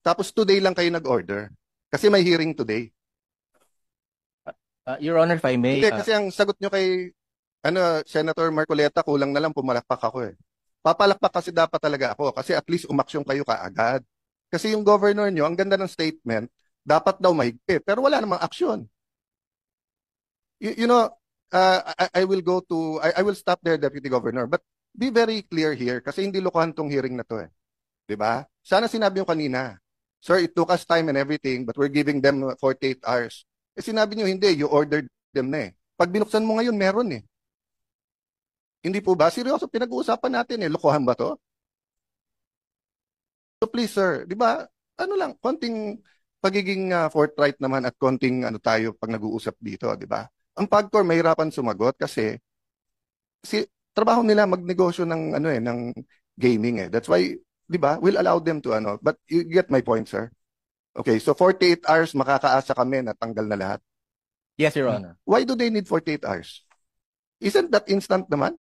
Tapos today lang kayo nag-order. Kasi may hearing today. Your Honor, if I may, Hindi, kasi ang sagot nyo kay Senator Marcoleta, kulang na lang pumalakpak ako eh. Papalakpak kasi dapat talaga ako kasi at least umaksyon kayo kaagad. Kasi yung governor nyo, ang ganda ng statement, dapat daw mahigpit. Pero wala namang aksyon. You know, I will go to, I will stop there, Deputy Governor. But be very clear here kasi hindi lokohan tong hearing na to eh. 'Di ba? Sana sinabi nyo kanina, sir, it took us time and everything, but we're giving them 48 hours. Eh sinabi nyo, hindi, you ordered them na eh. Pag binuksan mo ngayon, meron eh. Hindi po ba? Seryoso, pinag-uusapan natin eh. Lokohan ba to? So please, sir, di ba, ano lang, konting pagiging forthright naman at konting ano tayo pag nag-uusap dito, di ba? Ang PAGCOR mahirapan sumagot kasi trabaho nila magnegosyo ng ano eh, ng gaming eh. That's why, di ba, we'll allow them to ano. But you get my point, sir. Okay, so 48 hours makakaasa kami na tanggal na lahat. yes, Your Honor. Why do they need 48 hours? Isn't that instant naman?